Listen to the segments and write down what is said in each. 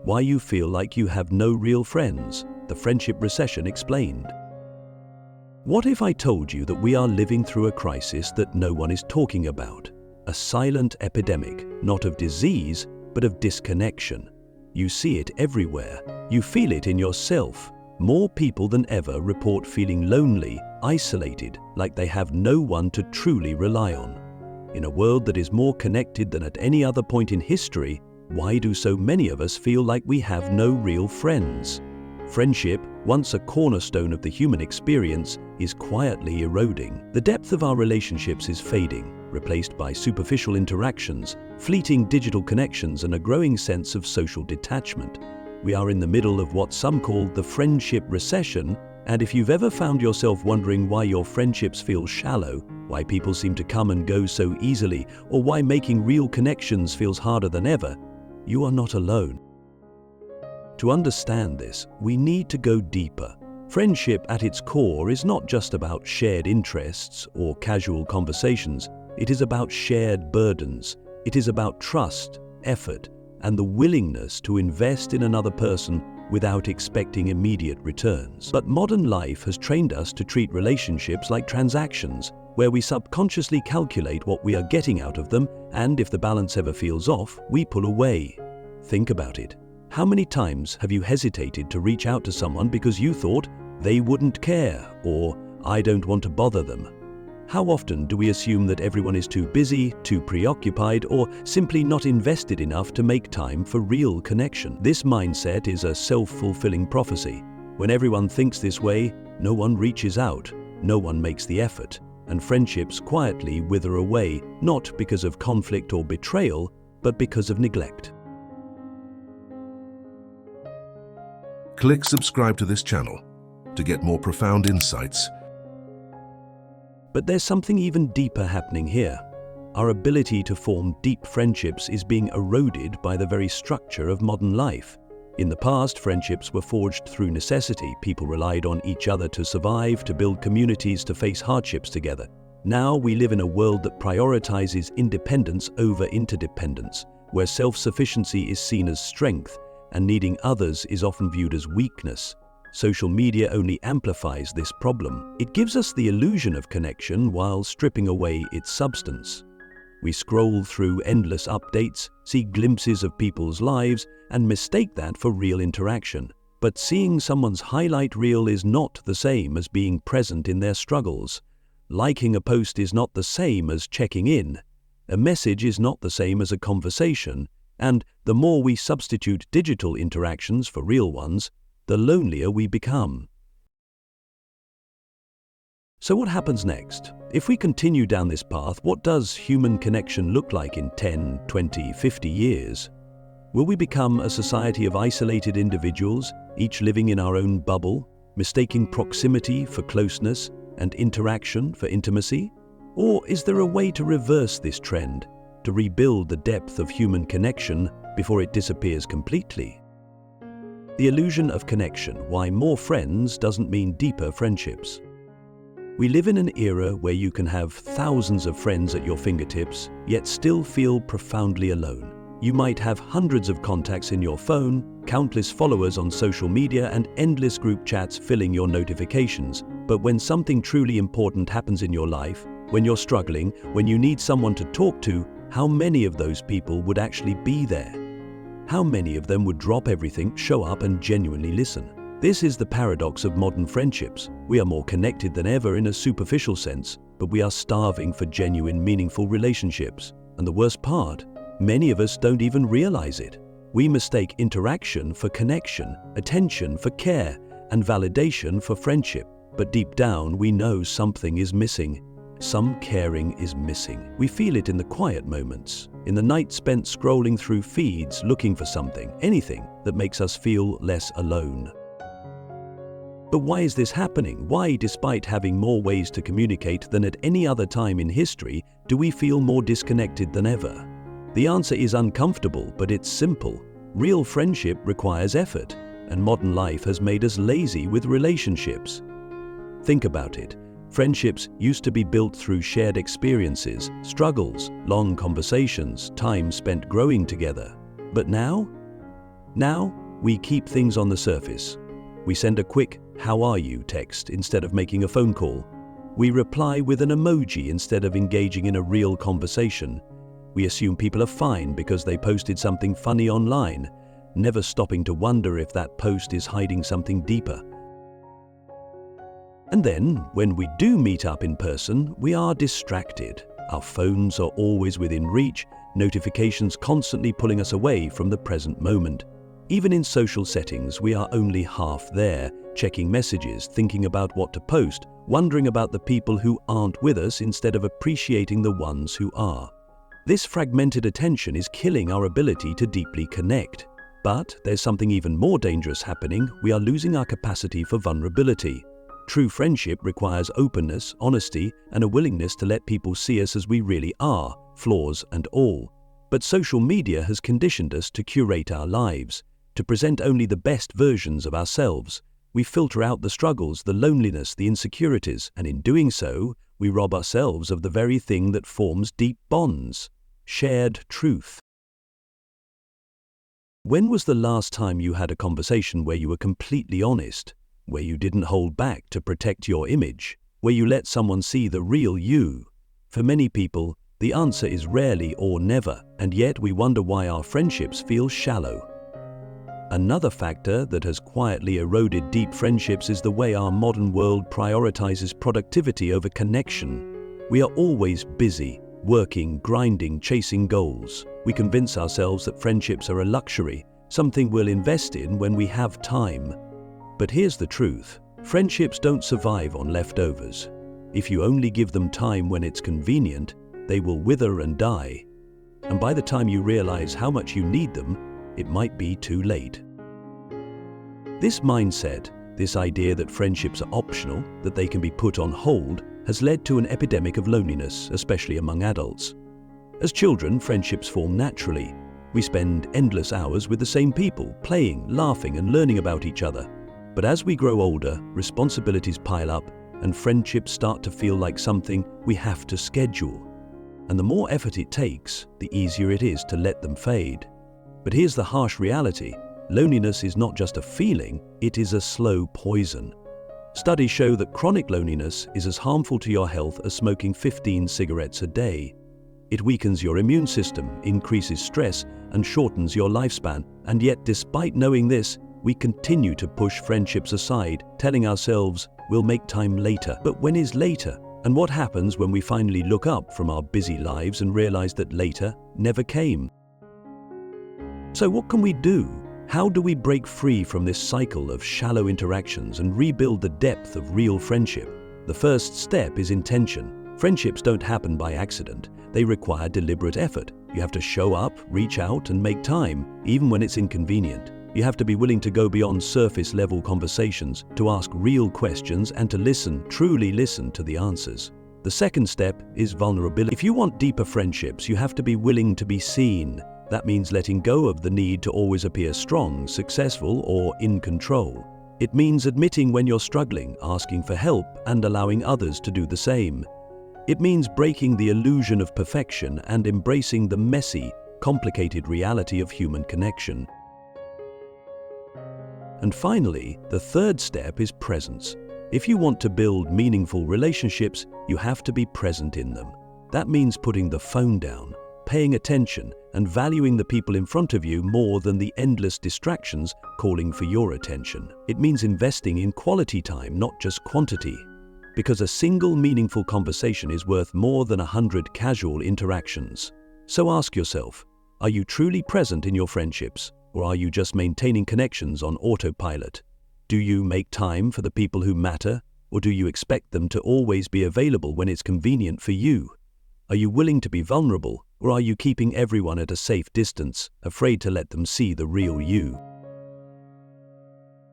Why you feel like you have no real friends, the Friendship Recession explained. What if I told you that we are living through a crisis that no one is talking about? A silent epidemic, not of disease, but of disconnection. You see it everywhere. You feel it in yourself. More people than ever report feeling lonely, isolated, like they have no one to truly rely on. In a world that is more connected than at any other point in history, why do so many of us feel like we have no real friends? Friendship, once a cornerstone of the human experience, is quietly eroding. The depth of our relationships is fading, replaced by superficial interactions, fleeting digital connections, and a growing sense of social detachment. We are in the middle of what some call the Friendship Recession, and if you've ever found yourself wondering why your friendships feel shallow, why people seem to come and go so easily, or why making real connections feels harder than ever, you are not alone. To understand this, we need to go deeper. Friendship at its core is not just about shared interests or casual conversations. It is about shared burdens. It is about trust, effort, and the willingness to invest in another person without expecting immediate returns. But modern life has trained us to treat relationships like transactions, where we subconsciously calculate what we are getting out of them, and if the balance ever feels off, we pull away. Think about it. How many times have you hesitated to reach out to someone because you thought they wouldn't care, or I don't want to bother them? How often do we assume that everyone is too busy, too preoccupied, or simply not invested enough to make time for real connection? This mindset is a self-fulfilling prophecy. When everyone thinks this way, no one reaches out, no one makes the effort, and friendships quietly wither away, not because of conflict or betrayal, but because of neglect. Click subscribe to this channel to get more profound insights. But there's something even deeper happening here. Our ability to form deep friendships is being eroded by the very structure of modern life. In the past, friendships were forged through necessity. People relied on each other to survive, to build communities, to face hardships together. Now we live in a world that prioritizes independence over interdependence, where self-sufficiency is seen as strength and needing others is often viewed as weakness. Social media only amplifies this problem. It gives us the illusion of connection while stripping away its substance. We scroll through endless updates, see glimpses of people's lives, and mistake that for real interaction. But seeing someone's highlight reel is not the same as being present in their struggles. Liking a post is not the same as checking in. A message is not the same as a conversation. And the more we substitute digital interactions for real ones, the lonelier we become. So what happens next? If we continue down this path, what does human connection look like in 10, 20, 50 years? Will we become a society of isolated individuals, each living in our own bubble, mistaking proximity for closeness and interaction for intimacy? Or is there a way to reverse this trend, to rebuild the depth of human connection before it disappears completely? The illusion of connection, why more friends doesn't mean deeper friendships. We live in an era where you can have thousands of friends at your fingertips, yet still feel profoundly alone. You might have hundreds of contacts in your phone, countless followers on social media, and endless group chats filling your notifications. But when something truly important happens in your life, when you're struggling, when you need someone to talk to, how many of those people would actually be there? How many of them would drop everything, show up, and genuinely listen? This is the paradox of modern friendships. We are more connected than ever in a superficial sense, but we are starving for genuine, meaningful relationships. And the worst part, many of us don't even realize it. We mistake interaction for connection, attention for care, and validation for friendship. But deep down, we know something is missing. Some caring is missing. We feel it in the quiet moments, in the night spent scrolling through feeds looking for something, anything that makes us feel less alone. But why is this happening? Why, despite having more ways to communicate than at any other time in history, do we feel more disconnected than ever? The answer is uncomfortable, but it's simple. Real friendship requires effort, and modern life has made us lazy with relationships. Think about it. Friendships used to be built through shared experiences, struggles, long conversations, time spent growing together. But now? Now, we keep things on the surface. We send a quick "How are you?" text instead of making a phone call. We reply with an emoji instead of engaging in a real conversation. We assume people are fine because they posted something funny online, never stopping to wonder if that post is hiding something deeper. And then, when we do meet up in person, we are distracted. Our phones are always within reach, notifications constantly pulling us away from the present moment. Even in social settings, we are only half there, checking messages, thinking about what to post, wondering about the people who aren't with us instead of appreciating the ones who are. This fragmented attention is killing our ability to deeply connect. But there's something even more dangerous happening. We are losing our capacity for vulnerability. True friendship requires openness, honesty, and a willingness to let people see us as we really are, flaws and all. But social media has conditioned us to curate our lives, to present only the best versions of ourselves. We filter out the struggles, the loneliness, the insecurities, and in doing so, we rob ourselves of the very thing that forms deep bonds: shared truth. When was the last time you had a conversation where you were completely honest, where you didn't hold back to protect your image, where you let someone see the real you? For many people, the answer is rarely or never, and yet we wonder why our friendships feel shallow. Another factor that has quietly eroded deep friendships is the way our modern world prioritizes productivity over connection. We are always busy, working, grinding, chasing goals. We convince ourselves that friendships are a luxury, something we'll invest in when we have time. But here's the truth: friendships don't survive on leftovers. If you only give them time when it's convenient, they will wither and die. And by the time you realize how much you need them, it might be too late. This mindset, this idea that friendships are optional, that they can be put on hold, has led to an epidemic of loneliness, especially among adults. As children, friendships form naturally. We spend endless hours with the same people, playing, laughing, and learning about each other. But as we grow older, responsibilities pile up, and friendships start to feel like something we have to schedule. And the more effort it takes, the easier it is to let them fade. But here's the harsh reality: loneliness is not just a feeling, it is a slow poison. Studies show that chronic loneliness is as harmful to your health as smoking 15 cigarettes a day. It weakens your immune system, increases stress, and shortens your lifespan. And yet, despite knowing this, we continue to push friendships aside, telling ourselves we'll make time later. But when is later? And what happens when we finally look up from our busy lives and realize that later never came? So what can we do? How do we break free from this cycle of shallow interactions and rebuild the depth of real friendship? The first step is intention. Friendships don't happen by accident. They require deliberate effort. You have to show up, reach out, and make time, even when it's inconvenient. You have to be willing to go beyond surface-level conversations, to ask real questions, and to listen, truly listen to the answers. The second step is vulnerability. If you want deeper friendships, you have to be willing to be seen. That means letting go of the need to always appear strong, successful, or in control. It means admitting when you're struggling, asking for help, and allowing others to do the same. It means breaking the illusion of perfection and embracing the messy, complicated reality of human connection. And finally, the third step is presence. If you want to build meaningful relationships, you have to be present in them. That means putting the phone down, paying attention, and valuing the people in front of you more than the endless distractions calling for your attention. It means investing in quality time, not just quantity. Because a single meaningful conversation is worth more than 100 casual interactions. So ask yourself, are you truly present in your friendships, or are you just maintaining connections on autopilot? Do you make time for the people who matter, or do you expect them to always be available when it's convenient for you? Are you willing to be vulnerable, or are you keeping everyone at a safe distance, afraid to let them see the real you?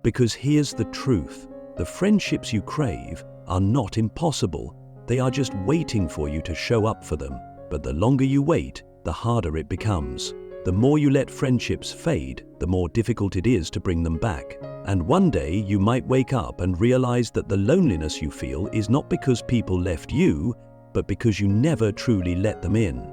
Because here's the truth: the friendships you crave are not impossible. They are just waiting for you to show up for them. But the longer you wait, the harder it becomes. The more you let friendships fade, the more difficult it is to bring them back. And one day you might wake up and realize that the loneliness you feel is not because people left you, but because you never truly let them in.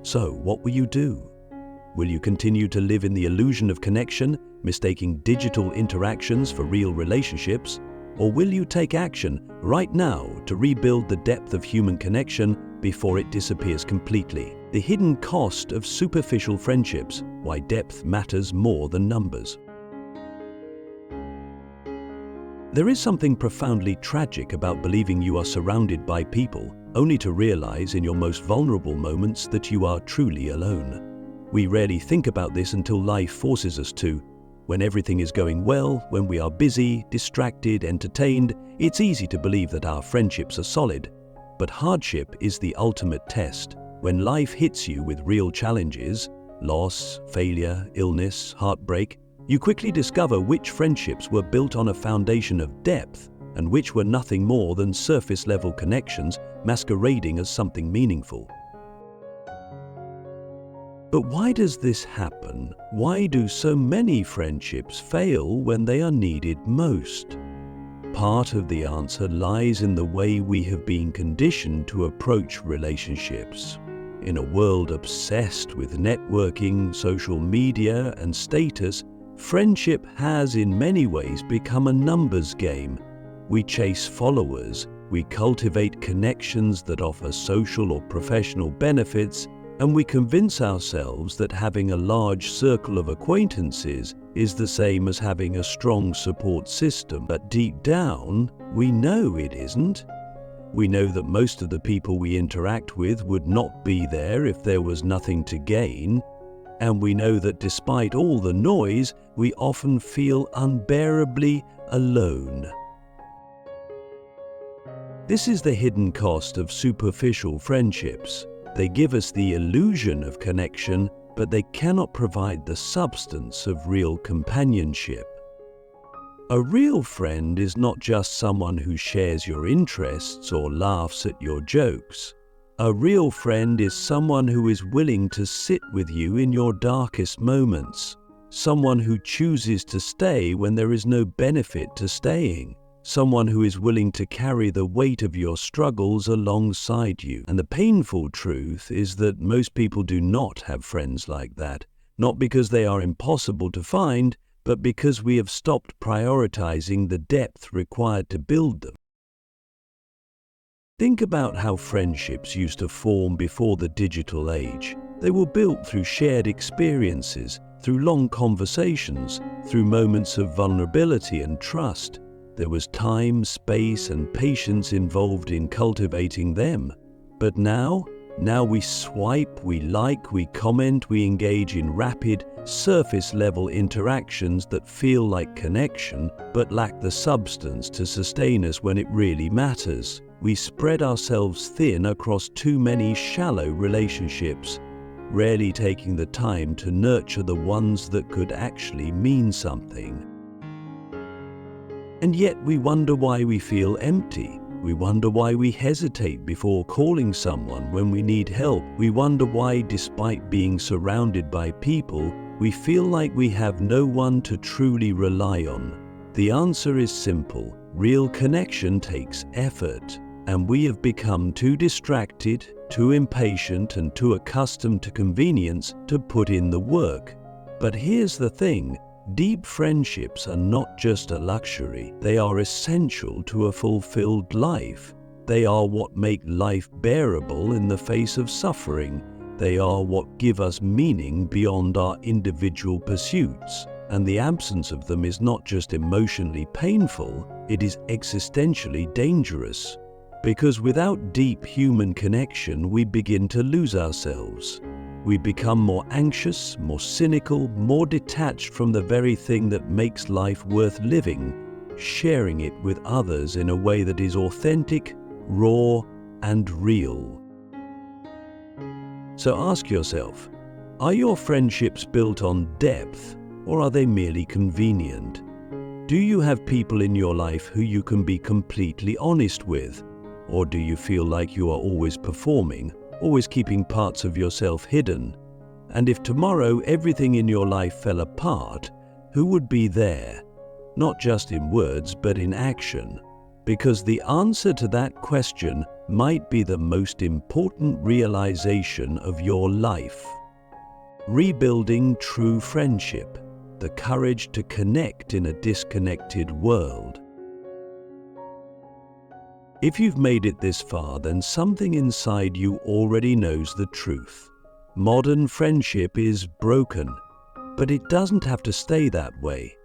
So what will you do? Will you continue to live in the illusion of connection, mistaking digital interactions for real relationships? Or will you take action right now to rebuild the depth of human connection before it disappears completely? The hidden cost of superficial friendships, why depth matters more than numbers. There is something profoundly tragic about believing you are surrounded by people, only to realize in your most vulnerable moments that you are truly alone. We rarely think about this until life forces us to. When everything is going well, when we are busy, distracted, entertained, it's easy to believe that our friendships are solid. But hardship is the ultimate test. When life hits you with real challenges, loss, failure, illness, heartbreak, you quickly discover which friendships were built on a foundation of depth and which were nothing more than surface-level connections masquerading as something meaningful. But why does this happen? Why do so many friendships fail when they are needed most? Part of the answer lies in the way we have been conditioned to approach relationships. In a world obsessed with networking, social media, and status, friendship has in many ways become a numbers game. We chase followers, we cultivate connections that offer social or professional benefits, and we convince ourselves that having a large circle of acquaintances is the same as having a strong support system. But deep down, we know it isn't. We know that most of the people we interact with would not be there if there was nothing to gain. And we know that despite all the noise, we often feel unbearably alone. This is the hidden cost of superficial friendships. They give us the illusion of connection, but they cannot provide the substance of real companionship. A real friend is not just someone who shares your interests or laughs at your jokes. A real friend is someone who is willing to sit with you in your darkest moments, someone who chooses to stay when there is no benefit to staying, someone who is willing to carry the weight of your struggles alongside you. And the painful truth is that most people do not have friends like that, not because they are impossible to find, but because we have stopped prioritizing the depth required to build them. Think about how friendships used to form before the digital age. They were built through shared experiences, through long conversations, through moments of vulnerability and trust. There was time, space, and patience involved in cultivating them. But now we swipe, we like, we comment, we engage in rapid, surface-level interactions that feel like connection, but lack the substance to sustain us when it really matters. We spread ourselves thin across too many shallow relationships, rarely taking the time to nurture the ones that could actually mean something. And yet we wonder why we feel empty. We wonder why we hesitate before calling someone when we need help. We wonder why, despite being surrounded by people, we feel like we have no one to truly rely on. The answer is simple. Real connection takes effort. And we have become too distracted, too impatient, and too accustomed to convenience to put in the work. But here's the thing, deep friendships are not just a luxury. They are essential to a fulfilled life. They are what make life bearable in the face of suffering. They are what give us meaning beyond our individual pursuits. And the absence of them is not just emotionally painful, it is existentially dangerous. Because without deep human connection, we begin to lose ourselves. We become more anxious, more cynical, more detached from the very thing that makes life worth living, sharing it with others in a way that is authentic, raw, and real. So ask yourself, are your friendships built on depth, or are they merely convenient? Do you have people in your life who you can be completely honest with? Or do you feel like you are always performing, always keeping parts of yourself hidden? And if tomorrow everything in your life fell apart, who would be there? Not just in words, but in action. Because the answer to that question might be the most important realization of your life. Rebuilding true friendship, the courage to connect in a disconnected world. If you've made it this far, then something inside you already knows the truth. Modern friendship is broken, but it doesn't have to stay that way.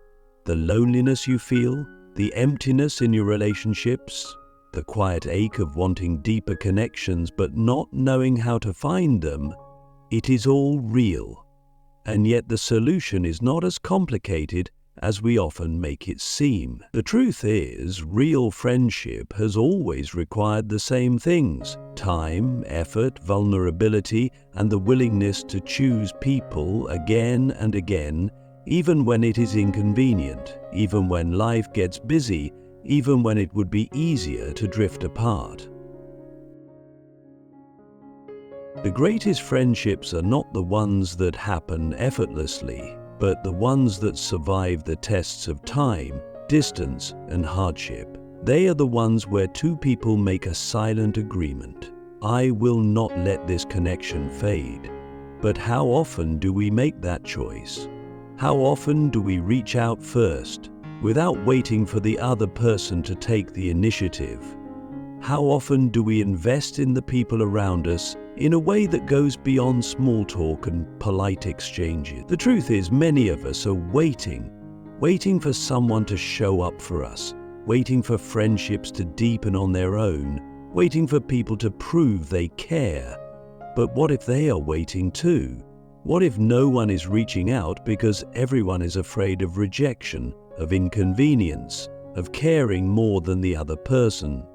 The loneliness you feel, the emptiness in your relationships, the quiet ache of wanting deeper connections but not knowing how to find them, it is all real. And yet the solution is not as complicated as we often make it seem. The truth is, real friendship has always required the same things: time, effort, vulnerability, and the willingness to choose people again and again, even when it is inconvenient, even when life gets busy, even when it would be easier to drift apart. The greatest friendships are not the ones that happen effortlessly, but the ones that survive the tests of time, distance, and hardship. They are the ones where two people make a silent agreement. I will not let this connection fade. But how often do we make that choice? How often do we reach out first, without waiting for the other person to take the initiative? How often do we invest in the people around us in a way that goes beyond small talk and polite exchanges? The truth is, many of us are waiting for someone to show up for us, waiting for friendships to deepen on their own, waiting for people to prove they care. But what if they are waiting too? What if no one is reaching out because everyone is afraid of rejection, of inconvenience, of caring more than the other person?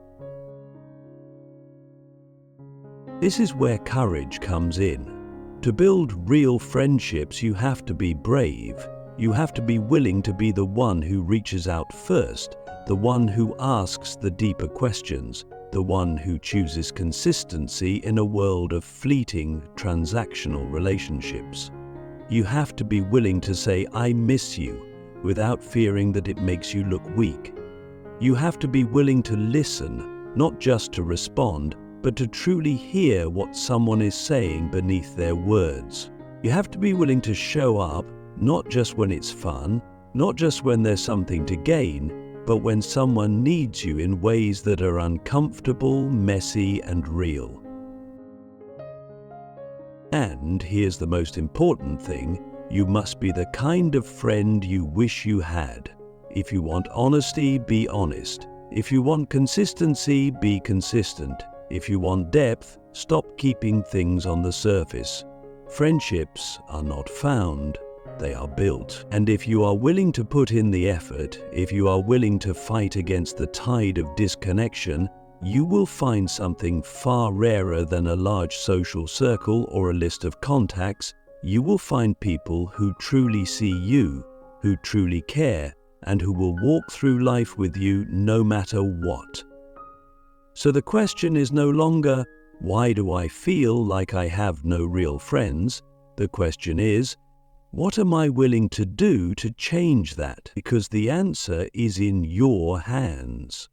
This is where courage comes in. To build real friendships, you have to be brave. You have to be willing to be the one who reaches out first, the one who asks the deeper questions, the one who chooses consistency in a world of fleeting, transactional relationships. You have to be willing to say, "I miss you," without fearing that it makes you look weak. You have to be willing to listen, not just to respond, but to truly hear what someone is saying beneath their words. You have to be willing to show up, not just when it's fun, not just when there's something to gain, but when someone needs you in ways that are uncomfortable, messy, and real. And here's the most important thing: you must be the kind of friend you wish you had. If you want honesty, be honest. If you want consistency, be consistent. If you want depth, stop keeping things on the surface. Friendships are not found, they are built. And if you are willing to put in the effort, if you are willing to fight against the tide of disconnection, you will find something far rarer than a large social circle or a list of contacts. You will find people who truly see you, who truly care, and who will walk through life with you no matter what. So the question is no longer, why do I feel like I have no real friends? The question is, what am I willing to do to change that? Because the answer is in your hands.